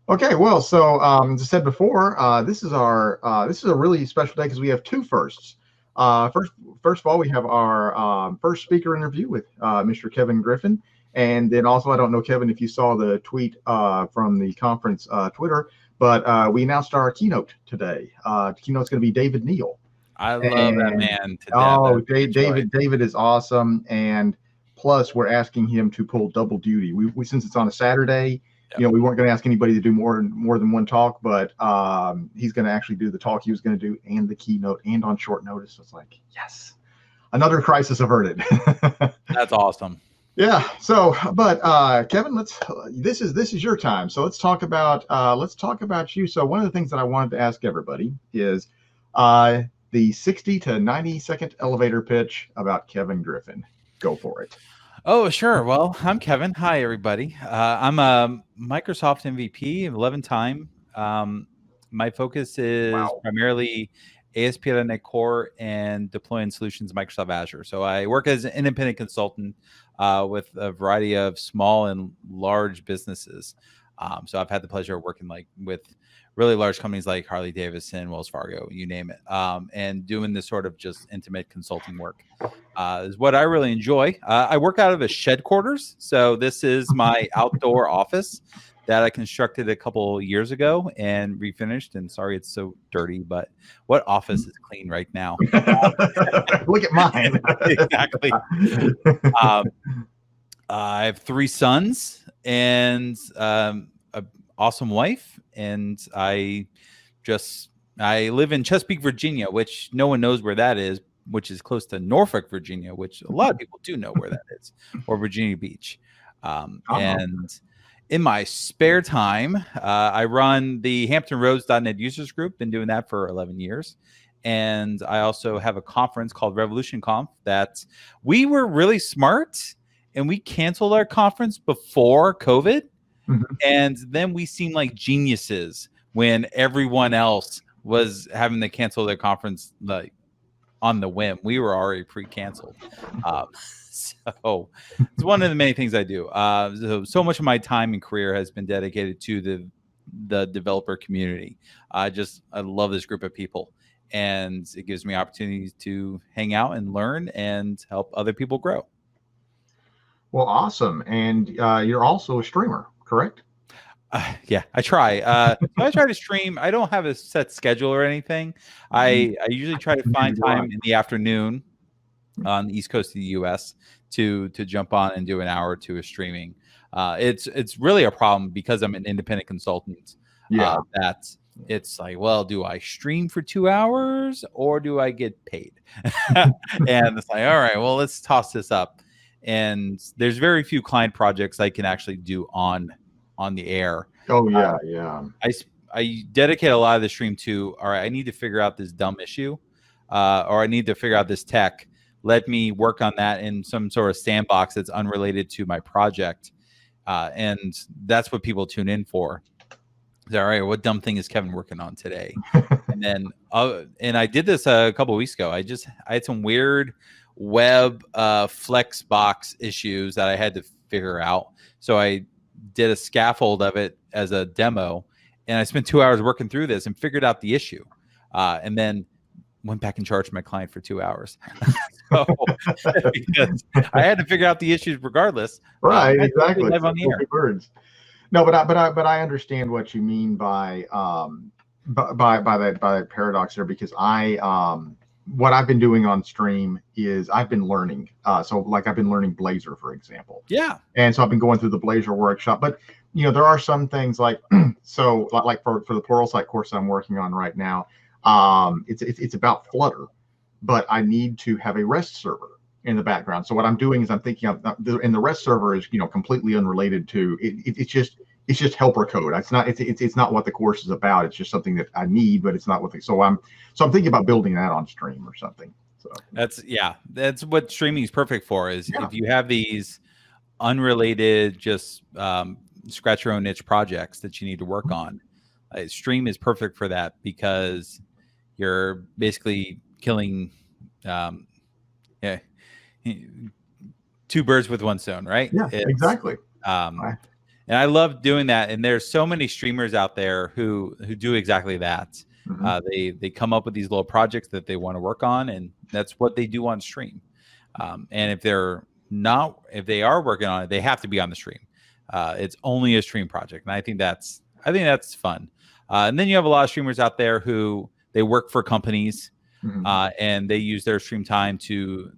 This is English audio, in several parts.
Okay, well, so as I said before, this is a really special day because we have two firsts. First of all, we have our first speaker interview with Mr. Kevin Griffin, and then also I don't know, Kevin, if you saw the tweet from the conference Twitter, but we announced our keynote today. The keynote's going to be David Neal, I love that and man to death. I really enjoy it. David is awesome, and plus we're asking him to pull double duty. We since it's on a Saturday, Yep. we weren't going to ask anybody to do more than one talk, but he's going to actually do the talk he was going to do and the keynote and on short notice. So it's like, yes, another crisis averted. That's awesome. Yeah. So, but Kevin, this is your time. So let's talk about you. So one of the things that I wanted to ask everybody is the 60 to 90-second elevator pitch about Kevin Griffin. Go for it. Oh, sure. Well, I'm Kevin. Hi, everybody. I'm a Microsoft MVP, 11 time. My focus is primarily ASP.NET Core and deploying solutions in Microsoft Azure. So I work as an independent consultant with a variety of small and large businesses. So I've had the pleasure of working with really large companies like Harley Davidson, Wells Fargo, you name it, and doing this sort of just intimate consulting work is what I really enjoy. I work out of a shed quarters. So this is my outdoor office that I constructed a couple years ago and refinished. And sorry, it's so dirty, but what office is clean right now? Look at mine. Exactly. I have 3 sons and an awesome wife, and I live in Chesapeake, Virginia, which no one knows where that is, which is close to Norfolk, Virginia, which a lot of people do know where that is, or Virginia Beach. And in my spare time, I run the HamptonRoads.net users group. Been doing that for 11 years. And I also have a conference called RevolutionConf that we were really smart, and we canceled our conference before COVID. Mm-hmm. And then we seemed like geniuses when everyone else was having to cancel their conference like on the whim. We were already pre-canceled. So it's one of the many things I do. So much of my time and career has been dedicated to the developer community. I love this group of people, and it gives me opportunities to hang out and learn and help other people grow. Well, awesome. And you're also a streamer, correct? Yeah, I try. So I try to stream. I don't have a set schedule or anything. I usually try to find time in the afternoon on the East Coast of the U.S. to jump on and do an hour or two of streaming. It's really a problem because I'm an independent consultant. Yeah. That it's like, well, do I stream for 2 hours or do I get paid? And it's like, all right, well, let's toss this up. And there's very few client projects I can actually do on the air. Oh yeah, yeah. I dedicate a lot of the stream to, all right, I need to figure out this dumb issue, or I need to figure out this tech. Let me work on that in some sort of sandbox that's unrelated to my project, and that's what people tune in for. All right, what dumb thing is Kevin working on today? And then, and I did this a couple of weeks ago. I had some weird web Flexbox issues that I had to figure out. So I did a scaffold of it as a demo, and I spent 2 hours working through this and figured out the issue, and then went back and charged my client for 2 hours. So, because I had to figure out the issues regardless. Right, exactly. Live on the air. Birds. No, but I understand what you mean by that paradox there, because what I've been doing on stream is I've been learning. So like I've been learning Blazor, for example. Yeah. And so I've been going through the Blazor workshop. But there are some things like so like for the Pluralsight course I'm working on right now, it's about Flutter, but I need to have a REST server in the background. So what I'm doing is I'm thinking of, and the REST server is completely unrelated to it. It's just helper code. It's not what the course is about. It's just something that I need, but it's not what so I'm thinking about building that on stream or something. So that's what streaming is perfect for. Is if you have these unrelated, just scratch your own niche projects that you need to work on, stream is perfect for that, because you're basically killing two birds with one stone, right? Yeah, exactly. And I love doing that. And there's so many streamers out there who do exactly that. They come up with these little projects that they want to work on, and that's what they do on stream. And if they are working on it, they have to be on the stream. It's only a stream project, and I think that's fun. And then you have a lot of streamers out there who they work for companies, and they use their stream time to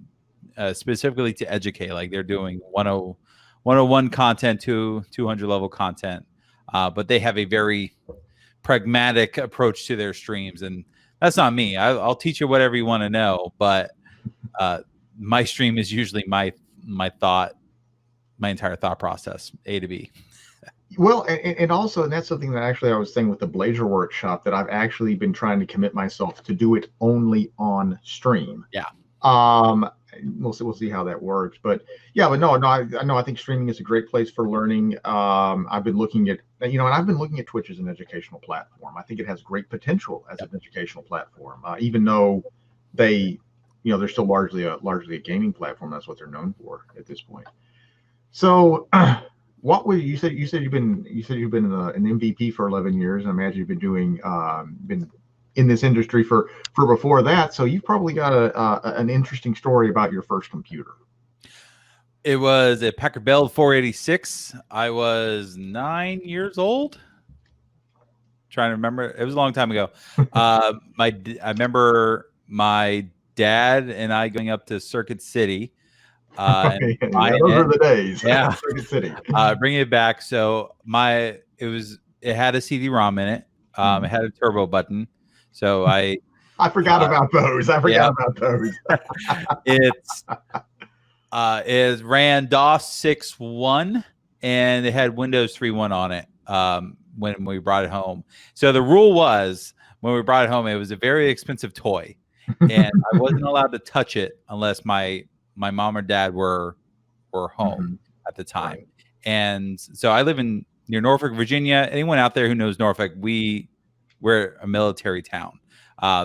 specifically to educate. Like they're doing 101 content to 200 level content, but they have a very pragmatic approach to their streams, and that's not me. I'll teach you whatever you want to know, but my stream is usually my entire thought process, A to B. Well, and also, and that's something that actually I was saying with the Blazor workshop, that I've actually been trying to commit myself to do it only on stream. Yeah. We'll see how that works, but yeah, but no, I think streaming is a great place for learning. I've been looking at, and I've been looking at Twitch as an educational platform. I think it has great potential as an educational platform, even though they're still largely a gaming platform. That's what they're known for at this point. So, what would you said you've been an MVP for 11 years, and I imagine you've been doing been in this industry for before that. So you've probably got an interesting story about your first computer. It was a Packard Bell 486. I was 9 years old. Trying to remember. It was a long time ago. I remember my dad and I going up to Circuit City. Those are the days. Yeah. Circuit City. Bringing it back. So it had a CD-ROM in it. It had a turbo button. So I forgot about those. About those. It ran DOS 6.1 and it had Windows 3.1 on it when we brought it home. So the rule was, when we brought it home, it was a very expensive toy, and I wasn't allowed to touch it unless my mom or dad were home at the time. Right. And so I live near Norfolk, Virginia. Anyone out there who knows Norfolk, we're a military town. My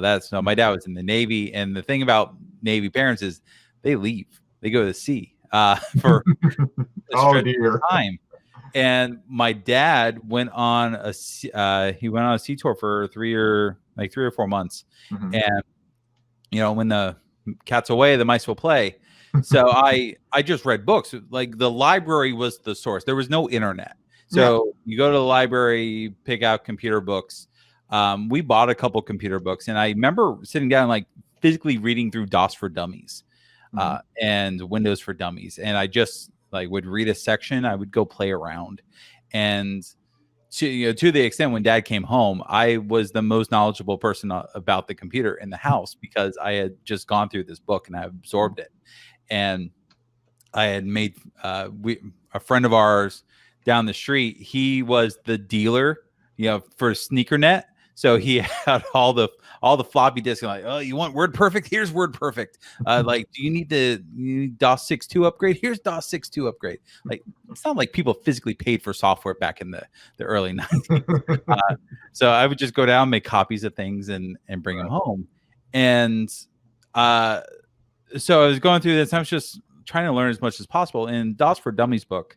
dad was in the Navy, and the thing about Navy parents is they leave. They go to sea for a time. And my dad went on a sea tour for 3 or 4 months. And when the cat's away, the mice will play. So I just read books. Like the library was the source. There was no internet. So you go to the library, pick out computer books. We bought a couple computer books, and I remember sitting down, like physically reading through DOS for Dummies and Windows for Dummies. And I just would read a section. I would go play around, and to the extent when Dad came home, I was the most knowledgeable person about the computer in the house because I had just gone through this book and I absorbed it. And I had made a friend of ours down the street. He was the dealer, for SneakerNet. So he had all the floppy disks. Like, oh, you want WordPerfect? Here's WordPerfect. Do you need DOS 6.2 upgrade? Here's DOS 6.2 upgrade. Like, it's not like people physically paid for software back in the early 90s. So I would just go down, make copies of things, and bring them home. And so I was going through this. I was just trying to learn as much as possible. In DOS for Dummies book,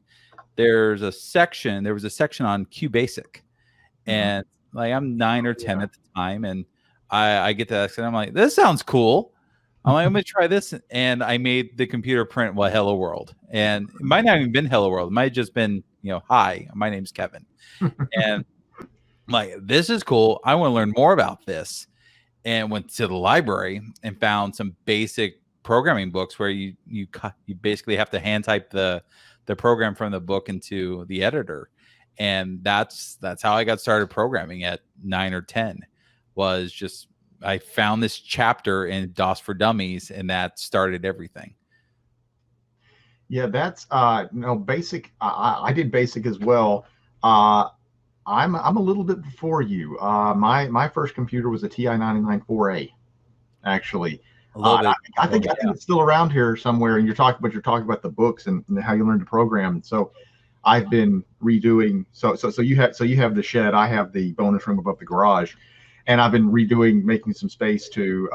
there was a section on QBasic, and I'm 9 or 10 at the time, and I get to that, and I'm like, this sounds cool. I'm going to try this, and I made the computer print Hello World, and it might not even been Hello World. It might have just been hi, my name's Kevin, and I'm like, this is cool. I want to learn more about this, and went to the library and found some basic programming books where you basically have to hand type the program from the book into the editor. And that's how I got started programming at 9 or 10. Was just I found this chapter in DOS for Dummies, and that started everything. Yeah, that's basic. I did basic as well. I'm a little bit before you. My first computer was a TI 99-4A, actually. I think it's still around here somewhere. And you're talking about the books and how you learn to program. So I've been redoing. So you have the shed. I have the bonus room above the garage, and I've been making some space to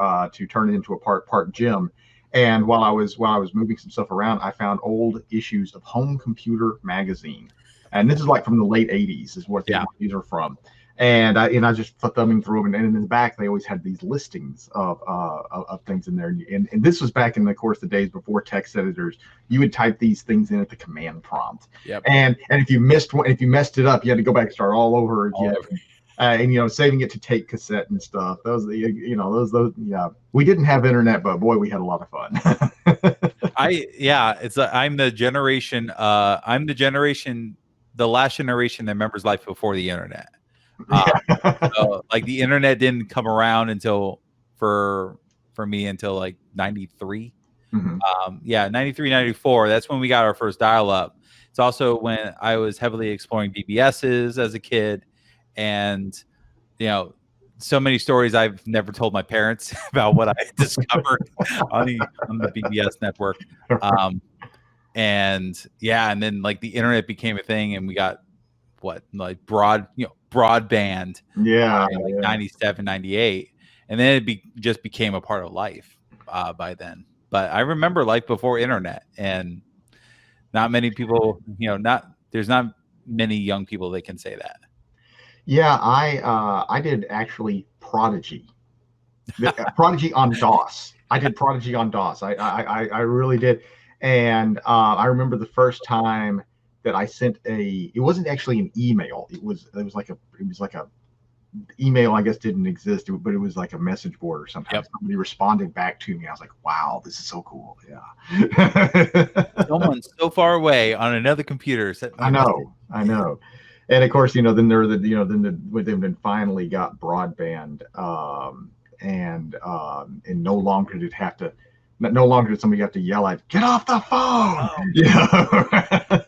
turn it into a part gym. And while I was moving some stuff around, I found old issues of Home Computer magazine. And this is like from the late 80s is what these are from. And I just thumbing through them, and in the back they always had these listings of things in there. And this was back in, of course, the days before text editors. You would type these things in at the command prompt. Yep. And if you missed one, if you messed it up, you had to go back and start all over again. And saving it to tape cassette and stuff. Those we didn't have internet, but boy, we had a lot of fun. I'm the generation. The last generation that remembers life before the internet. So, like, the internet didn't come around until for me until like 93. 93, 94. That's when we got our first dial-up. It's also when I was heavily exploring BBSs as a kid, and so many stories I've never told my parents about what I discovered on the BBS network. And then like the internet became a thing, and we got broadband. 97, 98, and then it just became a part of life by then. But I remember life before internet, and not many people, there's not many young people that can say that. Yeah, I did actually Prodigy. Prodigy on DOS. I did Prodigy on DOS. I really did. And I remember the first time that I sent it wasn't actually an email. It was like a email, I guess, didn't exist, but it was like a message board or something. Yep. Somebody responded back to me. I was like, wow, this is so cool. Yeah. Someone so far away on another computer. I know. And of course, then then finally got broadband, and no longer did somebody have to yell at, get off the phone.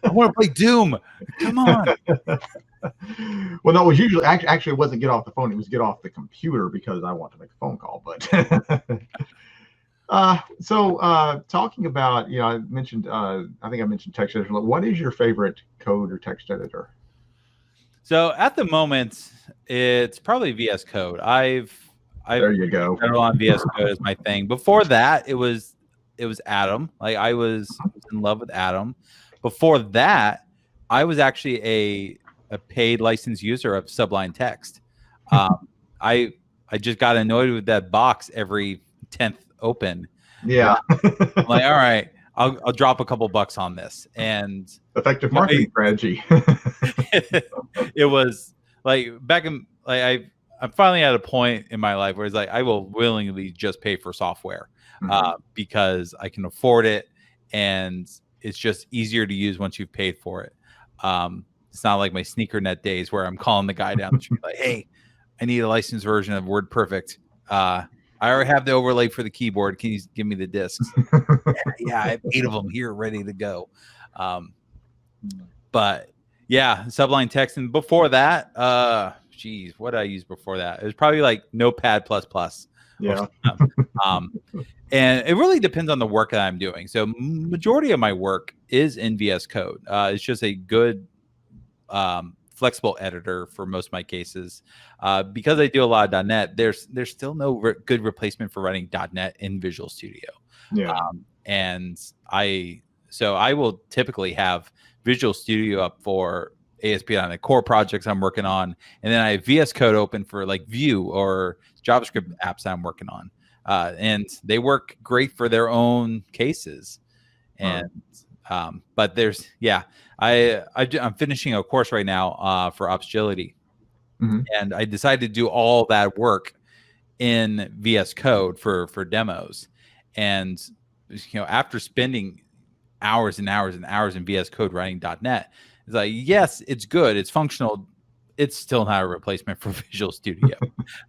I want to play Doom. Come on. Well, no, it was usually actually it wasn't get off the phone. It was get off the computer because I want to make a phone call. But talking about, I mentioned, I think I mentioned text editor. What is your favorite code or text editor? So at the moment, it's probably VS Code. There you go. On VS Code is my thing. Before that, it was Atom. Like, I was in love with Atom. Before that, I was actually a paid licensed user of Sublime Text. I just got annoyed with that box every 10th open. Yeah. I'm like, all right, I'll drop a couple bucks on this. And effective marketing strategy. It was like back in I'm finally at a point in my life where it's like I will willingly just pay for software because I can afford it, and it's just easier to use once you've paid for it. It's not like my SneakerNet days where I'm calling the guy down the street like, hey, I need a licensed version of WordPerfect. I already have the overlay for the keyboard. Can you give me the discs? Yeah, I have 8 of them here ready to go. But yeah, Sublime Text. And before that, what did I use before that? It was probably like Notepad++. Yeah. And it really depends on the work that I'm doing. So majority of my work is in VS Code. It's just a good flexible editor for most of my cases. Because I do a lot of .NET, there's still no good replacement for running .NET in Visual Studio. Yeah. And I will typically have Visual Studio up for ASP.NET Core projects I'm working on, and then I have VS Code open for like Vue or JavaScript apps I'm working on, and they work great for their own cases. And but there's I'm finishing a course right now for Opsagility, and I decided to do all that work in VS Code for demos, and after spending hours and hours and hours in VS Code writing .NET. It's like, yes, it's good. It's functional. It's still not a replacement for Visual Studio.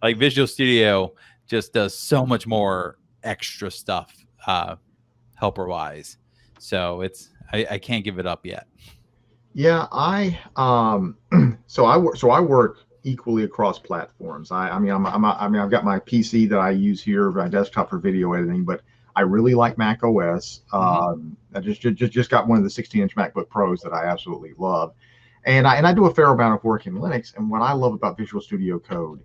Like, Visual Studio just does so much more extra stuff helper-wise. So I can't give it up yet. Yeah, I work equally across platforms. I've got my PC that I use here, my desktop for video editing, but I really like Mac OS. I just got one of the 16-inch MacBook Pros that I absolutely love, and I do a fair amount of work in Linux. And what I love about Visual Studio Code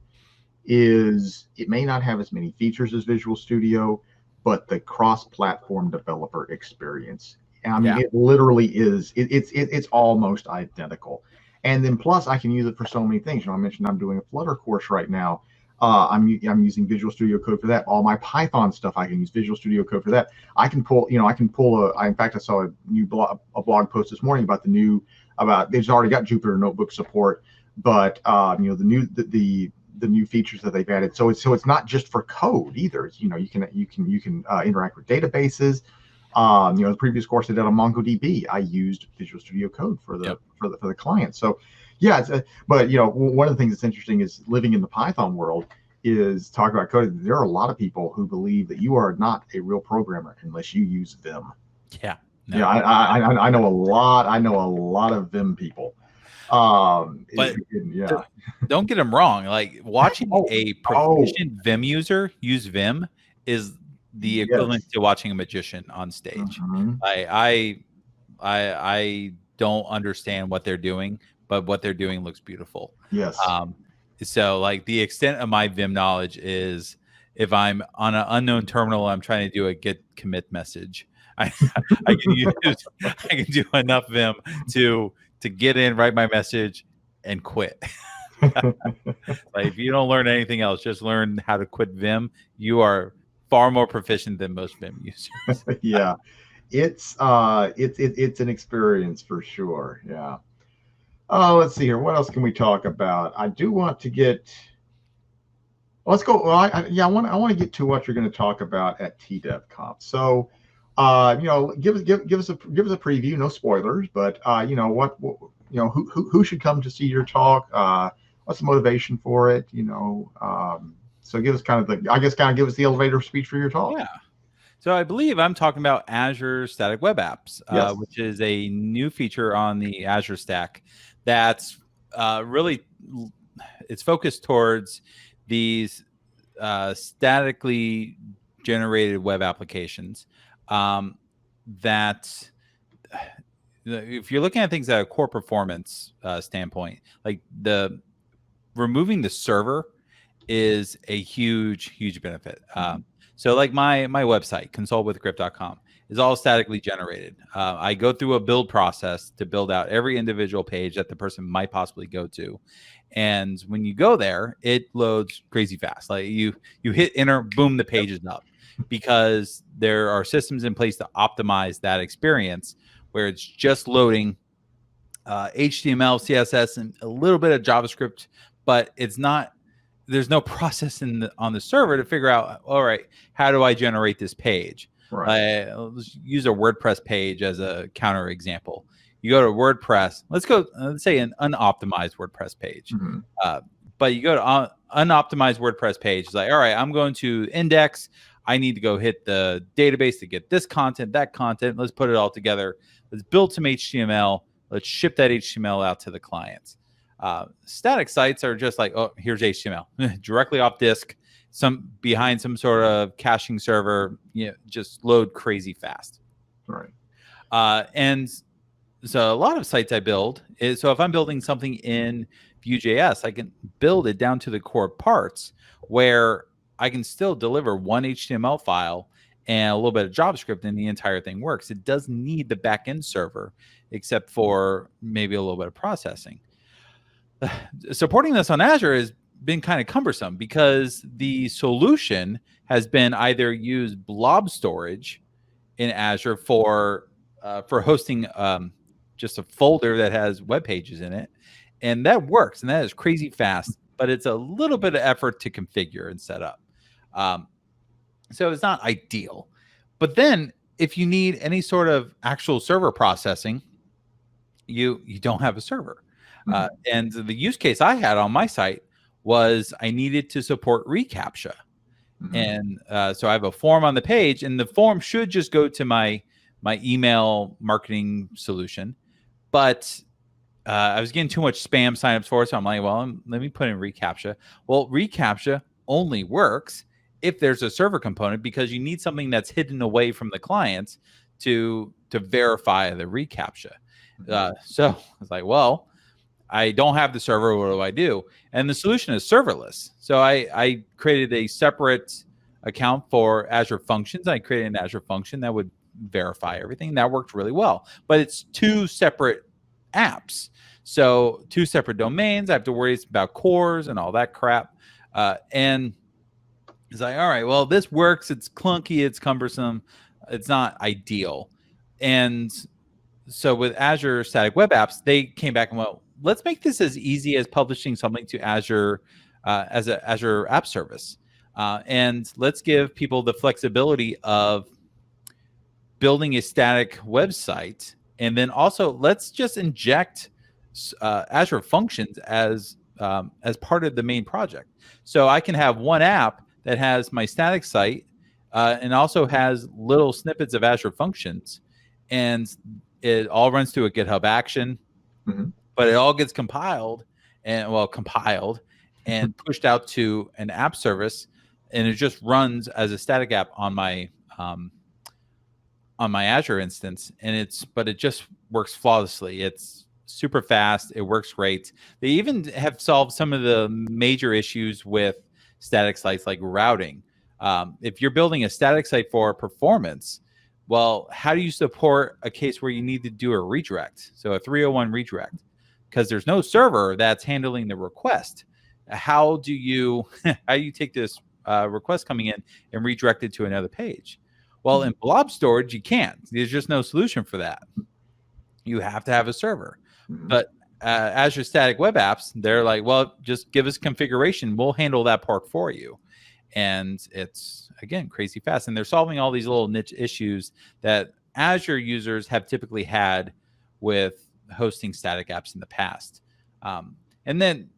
is it may not have as many features as Visual Studio, but the cross-platform developer experience I mean, it literally is. It's almost identical. And then plus, I can use it for so many things. I mentioned I'm doing a Flutter course right now. I'm using Visual Studio Code for that. All my Python stuff, I can use Visual Studio Code for that. I can pull in fact, I saw a blog post this morning about they've already got Jupyter Notebook support, but the new features that they've added. So it's not just for code either. It's, you can interact with databases. The previous course I did on MongoDB, I used Visual Studio Code for the client. So yeah, but one of the things that's interesting is living in the Python world is talk about code. There are a lot of people who believe that you are not a real programmer unless you use Vim. Yeah. No. Yeah, I know a lot of Vim people. But don't get them wrong. Like watching a proficient Vim user use Vim is the equivalent to watching a magician on stage. I don't understand what they're doing, but what they're doing looks beautiful. Yes. So like the extent of my Vim knowledge is if I'm on an unknown terminal, I'm trying to do a git commit message. I can do enough Vim to get in, write my message, and quit. Like if you don't learn anything else, just learn how to quit Vim. You are far more proficient than most Vim users. Yeah, it's an experience for sure. Yeah. Oh, let's see here. What else can we talk about? I do want to get. Let's go. Well, I want to get to what you're going to talk about at TDevConf. So, give us a preview. No spoilers, but who should come to see your talk? What's the motivation for it? So give us give us the elevator speech for your talk. Yeah. So I believe I'm talking about Azure Static Web Apps, which is a new feature on the Azure Stack that's really it's focused towards these statically generated web applications that if you're looking at things at a core performance standpoint, like removing the server is a huge benefit. So like my website, consultwithgriff.com, is all statically generated. I go through a build process to build out every individual page that the person might possibly go to. And when you go there, it loads crazy fast. Like you hit enter, boom, the page is up, because there are systems in place to optimize that experience where it's just loading HTML, CSS, and a little bit of JavaScript, but there's no process on the server to figure out, all right, how do I generate this page? Right. Let's use a WordPress page as a counter example. You go to WordPress. Let's say an unoptimized WordPress page. But you go to unoptimized WordPress page. It's like, all right, I'm going to index. I need to go hit the database to get this content, that content. Let's put it all together. Let's build some HTML. Let's ship that HTML out to the clients. Static sites are just like, oh, here's HTML directly off disk, behind some sort of caching server, just load crazy fast. Right. And so a lot of sites I build is, so if I'm building something in Vue.js, I can build it down to the core parts where I can still deliver one HTML file and a little bit of JavaScript and the entire thing works. It doesn't need the backend server except for maybe a little bit of processing. Supporting this on Azure has been kind of cumbersome because the solution has been either use blob storage in Azure for hosting just a folder that has web pages in it, and that works, and that is crazy fast, but it's a little bit of effort to configure and set up. So it's not ideal. But then if you need any sort of actual server processing, you don't have a server. And the use case I had on my site was I needed to support reCAPTCHA. And so I have a form on the page, and the form should just go to my email marketing solution. But I was getting too much spam signups for it, so I'm like, well, let me put in reCAPTCHA. Well, reCAPTCHA only works if there's a server component, because you need something that's hidden away from the clients to verify the reCAPTCHA. So I was like, well, I don't have the server. What do I do? And the solution is serverless. So I created a separate account for Azure Functions. I created an Azure function that would verify everything. That worked really well, but it's two separate apps. So two separate domains. I have to worry about cores and all that crap. And it's like, all right, well, this works. It's clunky. It's cumbersome. It's not ideal. And so with Azure Static Web Apps, they came back and went, let's make this as easy as publishing something to Azure as an Azure App Service. And let's give people the flexibility of building a static website. And then also let's just inject Azure functions as part of the main project. So I can have one app that has my static site and also has little snippets of Azure functions. And it all runs through a GitHub action, but it all gets compiled and pushed out to an app service, and it just runs as a static app on my Azure instance. And it just works flawlessly. It's super fast. It works great. They even have solved some of the major issues with static sites like routing. If you're building a static site for performance, well, how do you support a case where you need to do a redirect? So a 301 redirect, because there's no server that's handling the request. How do you take this request coming in and redirect it to another page? Well, in blob storage, you can't. There's just no solution for that. You have to have a server. But Azure Static Web Apps, they're like, well, just give us configuration. We'll handle that part for you. And it's, again, crazy fast. And they're solving all these little niche issues that Azure users have typically had with hosting static apps in the past. And then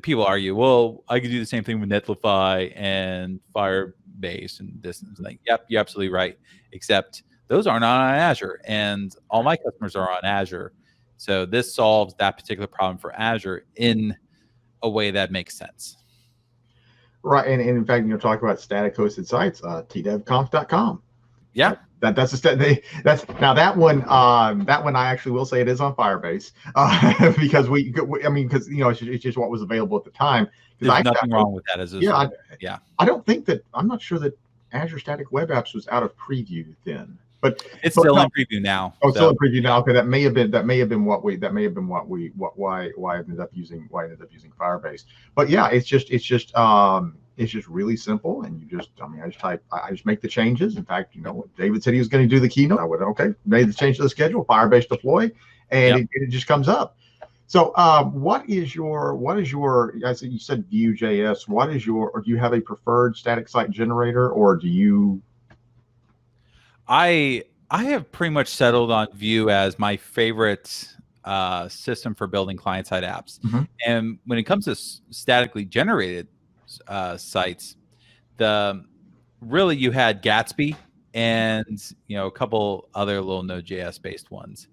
people argue, well, I could do the same thing with Netlify and Firebase and this. And like, yep, you're absolutely right. Except those are not on Azure. And all my customers are on Azure. So this solves that particular problem for Azure in a way that makes sense. Right, and in fact, talk about static hosted sites, TDevConf.com. Yeah, that's that one I actually will say it is on Firebase because it's just what was available at the time. There's nothing wrong with that I'm not sure that Azure Static Web Apps was out of preview then. But it's still in preview now. Oh, still in preview now. Okay, that may have been why I ended up using Firebase. But yeah, it's just really simple, and I just make the changes. In fact, David said he was going to do the keynote. I went, okay, made the change to the schedule, Firebase deploy, and it just comes up. So what is your as you said Vue.js, or do you have a preferred static site generator, or do you? I have pretty much settled on Vue as my favorite system for building client-side apps. And when it comes to statically generated sites, you had Gatsby and a couple other little Node.js based ones.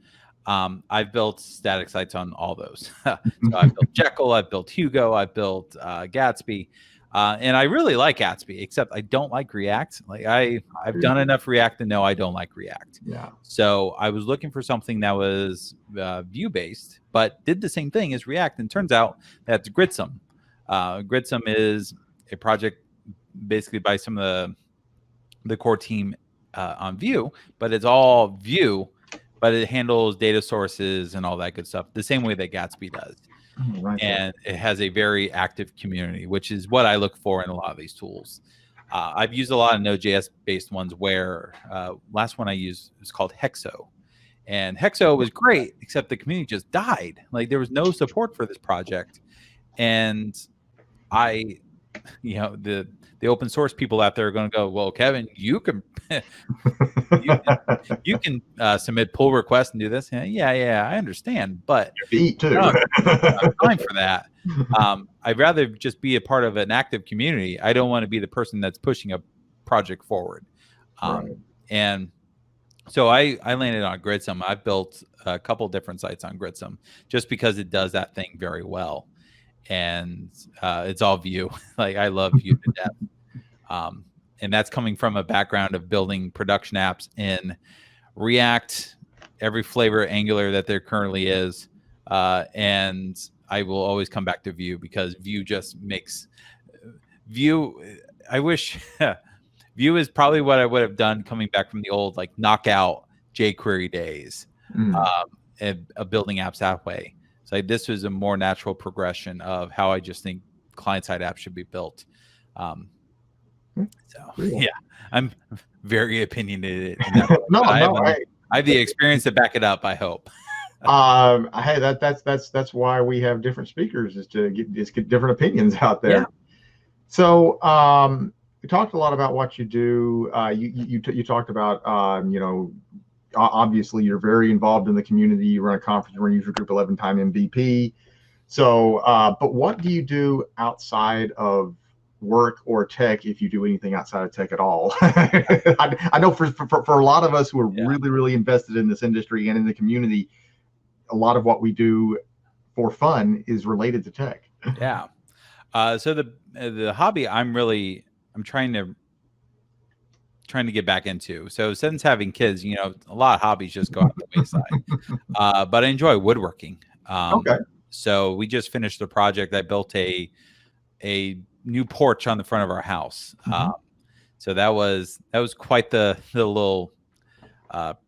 I've built static sites on all those. So I've built Jekyll, I've built Hugo, I've built Gatsby. And I really like Gatsby, except I don't like React. Like I've done enough React to know I don't like React. Yeah. So I was looking for something that was Vue-based, but did the same thing as React. And turns out that's Gritsum. Gritsum is a project basically by some of the core team on Vue, but it's all Vue, but it handles data sources and all that good stuff the same way that Gatsby does. Right. And it has a very active community, which is what I look for in a lot of these tools. I've used a lot of Node.js based ones where last one I used was called Hexo. And Hexo was great, except the community just died. Like there was no support for this project. And the open source people out there are going to go, well, Kevin, you can submit pull requests and do this. Yeah, I understand, but eat too. I don't have time for that. I'd rather just be a part of an active community. I don't want to be the person that's pushing a project forward. Right. And so I landed on Gritsum. I've built a couple different sites on Gritsum just because it does that thing very well. And it's all Vue. Like I love Vue to death. And that's coming from a background of building production apps in React, every flavor of Angular that there currently is. And I will always come back to Vue because Vue just makes Vue. I wish Vue is probably what I would have done coming back from the old like knockout jQuery days, and building apps that way. So like, this was a more natural progression of how I just think client-side apps should be built. So yeah, I'm very opinionated in that way. No, I no, I have the experience to back it up, I hope. hey, that's why we have different speakers, is to get different opinions out there. Yeah. So you talked a lot about what you do. You talked about obviously you're very involved in the community. You run a conference, you run user group, 11-time MVP. So, but what do you do outside of work or tech, if you do anything outside of tech at all? I know for a lot of us who are really, really invested in this industry and in the community, a lot of what we do for fun is related to tech. Yeah. So the hobby I'm trying to get back into. So since having kids, a lot of hobbies just go out the wayside. But I enjoy woodworking. Okay. So we just finished the project. I built a new porch on the front of our house. So that was quite the little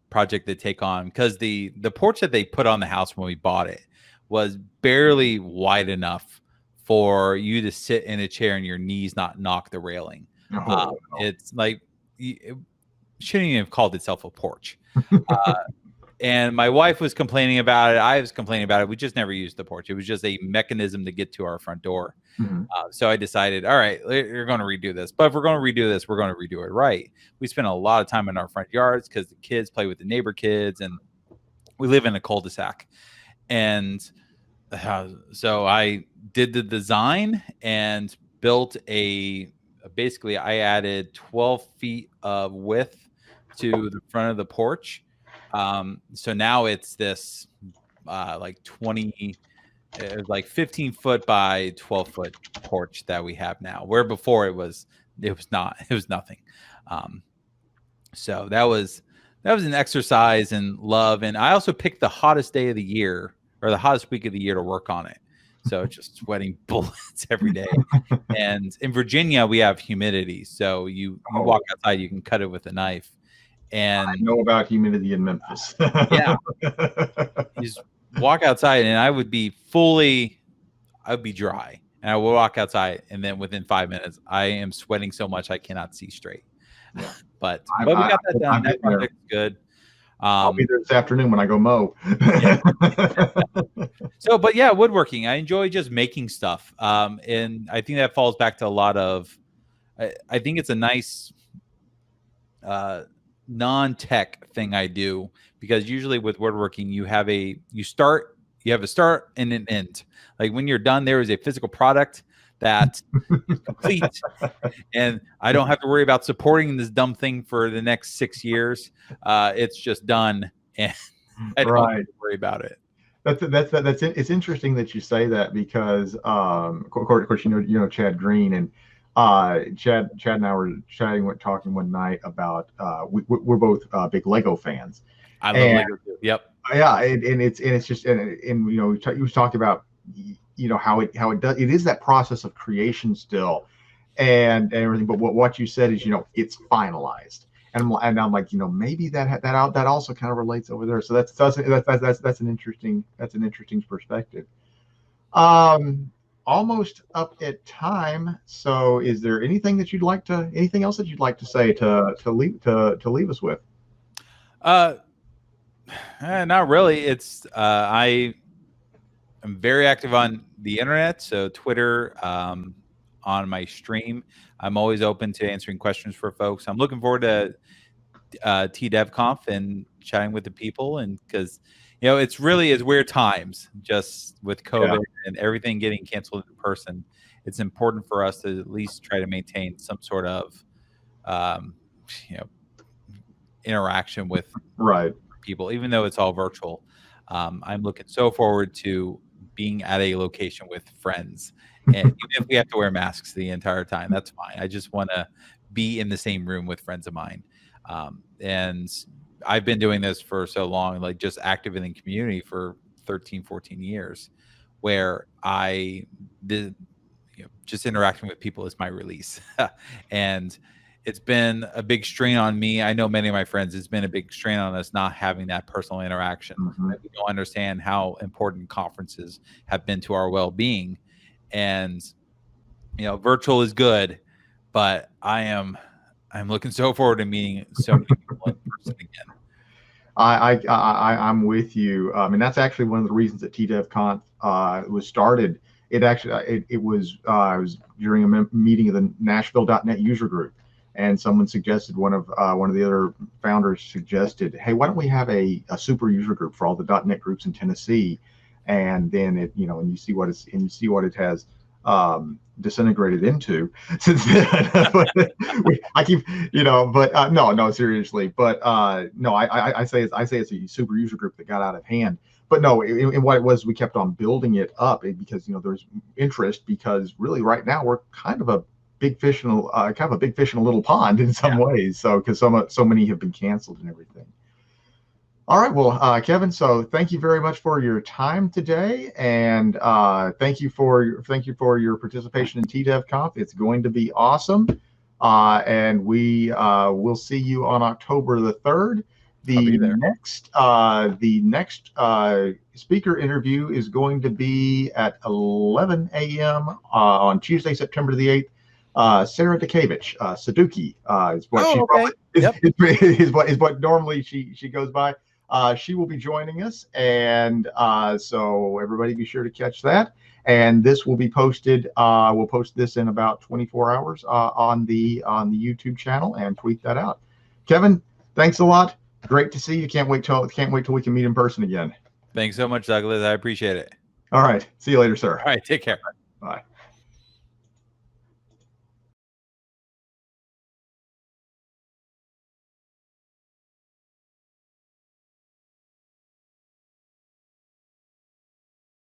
project to take on, because the porch that they put on the house when we bought it was barely wide enough for you to sit in a chair and your knees not knock the railing. It's like, it shouldn't even have called itself a porch. And my wife was complaining about it. I was complaining about it. We just never used the porch. It was just a mechanism to get to our front door. So I decided, all right, you're going to redo this. But if we're going to redo this, we're going to redo it right. We spent a lot of time in our front yards because the kids play with the neighbor kids, and we live in a cul-de-sac. And so I did the design and built basically I added 12 feet of width to the front of the porch. So now it's this like 15 foot by 12 foot porch that we have now, where before it was nothing. So that was an exercise in love. And I also picked the hottest day of the year, or the hottest week of the year, to work on it. So just sweating bullets every day. And in Virginia, we have humidity. So you walk outside, you can cut it with a knife. And I know about humidity in Memphis. Yeah. You just walk outside, and I would be dry. And I would walk outside, and then within 5 minutes, I am sweating so much I cannot see straight. But we got that done. That project's good. I'll be there this afternoon when I go mow. So, but yeah, woodworking. I enjoy just making stuff. And I think that falls back to a lot of, I think it's a nice non-tech thing I do, because usually with woodworking, you have a start and an end. Like when you're done, there is a physical product that is complete, and I don't have to worry about supporting this dumb thing for the next 6 years. It's just done, and I don't have to worry about it. It's interesting that you say that, because of course Chad Green, and Chad and I were talking one night about we're both big Lego fans. I love Lego too. Yep. Yeah, and it's just and he was talking about how it does. It is that process of creation still, and everything. But what you said is it's finalized, and I'm like maybe that also kind of relates over there. So that's an interesting perspective. Almost up at time. So is there anything else that you'd like to say to leave us with? Not really. It's I am very active on the internet, so Twitter, on my stream. I'm always open to answering questions for folks. I'm looking forward to TDevConf and chatting with the people, and because it's weird times, just with COVID and everything getting canceled in person. It's important for us to at least try to maintain some sort of interaction with people, even though it's all virtual. I'm looking so forward to being at a location with friends, and even if we have to wear masks the entire time, that's fine. I just want to be in the same room with friends of mine. And I've been doing this for so long, like just active in the community for 13, 14 years, where just interacting with people is my release. And it's been a big strain on me. I know many of my friends, it's been a big strain on us not having that personal interaction. Mm-hmm. We don't understand how important conferences have been to our well-being. And, virtual is good, but I'm looking so forward to meeting so many people in person again. I'm with you. And that's actually one of the reasons that TDevConf was started. It actually it was during a meeting of the Nashville.net user group, and someone suggested, one of the other founders suggested, hey, why don't we have a super user group for all the .net groups in Tennessee? And then and you see what it has disintegrated into since then. I keep, but no, seriously, but no, I say it's a super user group that got out of hand. But no, and what it was, we kept on building it up because there's interest, because really right now we're kind of a big fish in a little pond in some ways. So because so many have been canceled and everything. All right, well, Kevin, so thank you very much for your time today, and thank you for your participation in TDevConf. It's going to be awesome, and we will see you on October the 3rd. The next speaker interview is going to be at 11 a.m. On Tuesday, September the 8th. Sarah Dekavich, Saduki, is what is what normally she goes by. She will be joining us, and so everybody be sure to catch that. And this will be posted. We'll post this in about 24 hours on the YouTube channel and tweet that out. Kevin, thanks a lot. Great to see you. Can't wait till we can meet in person again. Thanks so much, Douglas. I appreciate it. All right. See you later, sir. All right. Take care. Bye.